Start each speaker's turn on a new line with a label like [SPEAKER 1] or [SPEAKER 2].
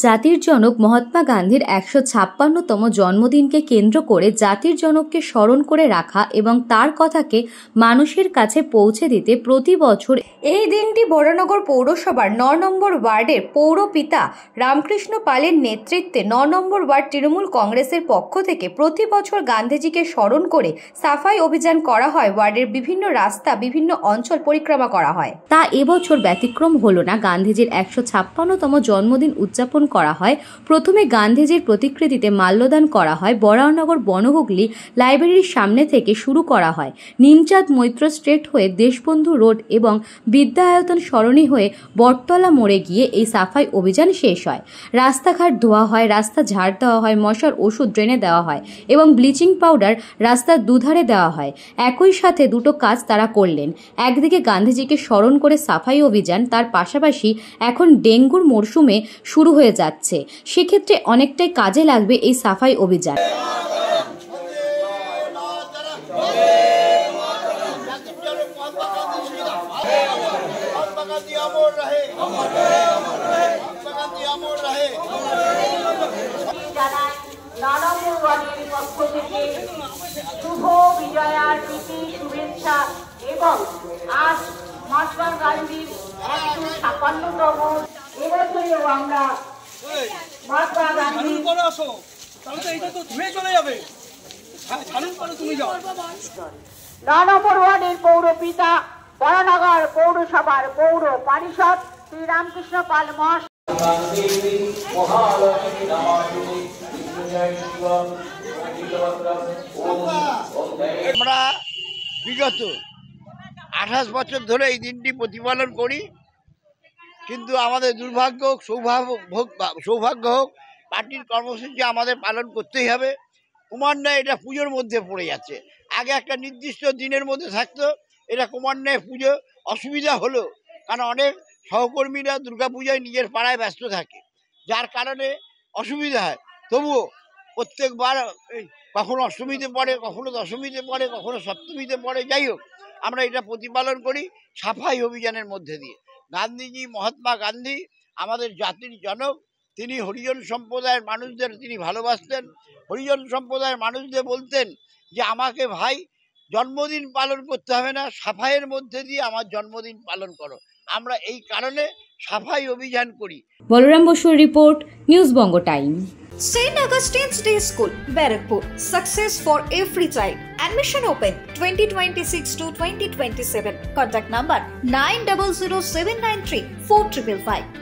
[SPEAKER 1] জাতির জনক মহাত্মা গান্ধীর ১৫৬তম জন্মদিনকে কেন্দ্র করে জাতির জনককে স্মরণ করে রাখা এবং তার কথাকে মানুষের কাছে পৌঁছে দিতে প্রতি বছর এই দিনটি বরানগর পৌরসভার ৯ নম্বর ওয়ার্ডের পৌরপিতা রামকৃষ্ণ পালের নেতৃত্বে ৯ নম্বর ওয়ার্ড তৃণমূল কংগ্রেসের পক্ষ থেকে প্রতি বছর গান্ধীজিকে স্মরণ করে সাফাই অভিযান করা হয়। ওয়ার্ডের বিভিন্ন রাস্তা, বিভিন্ন অঞ্চল পরিক্রমা করা হয়। তা এবছর ব্যতিক্রম হলো না। গান্ধীজির ১৫৬তম জন্মদিন উদযাপন করা হয়। প্রথমে গান্ধীজির প্রতিকৃতিতে মাল্যদান করা হয়। বরানগর বনহুগলি লাইব্রেরির সামনে থেকে শুরু করা হয়। নিমচাঁদ মৈত্র স্ট্রিট হয়ে দেশবন্ধু রোড এবং বিদ্যায়তন সরণি হয়ে বটতলা মোড়ে গিয়ে এই সাফাই অভিযান শেষ হয়। রাস্তাঘাট ধোয়া হয়, রাস্তা ঝাড় দেওয়া হয়, মশার ওষুধ ড্রেনে দেওয়া হয় এবং ব্লিচিং পাউডার রাস্তার দুধারে দেওয়া হয়। একই সাথে দুটো কাজ তারা করলেন। একদিকে গান্ধীজিকে স্মরণ করে সাফাই অভিযান, তার পাশাপাশি এখন ডেঙ্গুর মরশুমে শুরু হয়ে যাচ্ছে, সেক্ষেত্রে অনেকটাই কাজে লাগবে এই সাফাই অভিযান।
[SPEAKER 2] শুভ বিজয়ার প্রীতি শুভেচ্ছা এবং আজ মহাত্মা গান্ধীর ১৫৬তম এবছরেও আমরা মহাত্মা গান্ধী ৯ নম্বর ওয়ার্ডের পৌরপিতা বরানগর পৌরসভার পৌর পরিষদ শ্রী রামকৃষ্ণ পাল
[SPEAKER 3] আমরা বিগত ২৮ বছর ধরে এই দিনটি প্রতিপালন করি, কিন্তু আমাদের দুর্ভাগ্য সৌভাগ্য হোক পার্টির কর্মসূচি আমাদের পালন করতেই হবে। ক্রমান্বয়ে এটা পুজোর মধ্যে পড়ে যাচ্ছে। আগে একটা নির্দিষ্ট দিনের মধ্যে থাকতো, এটা ক্রমান্বয়ে পুজো অসুবিধা হলো, কারণ অনেক সহকর্মীরা দুর্গাপূজায় নিজের পাড়ায় ব্যস্ত থাকে, যার কারণে অসুবিধা হয়। তবুও প্রত্যেকবার কখনো অষ্টমীতে পড়ে, কখনো দশমীতে পড়ে, কখনো সপ্তমীতে পড়ে, যাই হোক আমরা এটা প্রতিপালন করি সাফাই অভিযানের মধ্যে দিয়ে। গান্ধীজি, মহাত্মা গান্ধী আমাদের জাতির জনক। তিনি হরিজন সম্প্রদায়ের মানুষদের তিনি ভালোবাসতেন। হরিজন সম্প্রদায়ের মানুষদের বলতেন যে আমাকে ভাই জন্মদিন পালন করতে হবে না, সাফাইয়ের মধ্যে দিয়ে আমার জন্মদিন পালন করো। আমরা এই কারণে সাফাই অভিযান করি।
[SPEAKER 1] বলরাম বসুর report, news Banga time.
[SPEAKER 4] St. Augustine's Day School, Barakpur. Success for every child. Admission open 2026 to 2027. Contact number 900793 4555.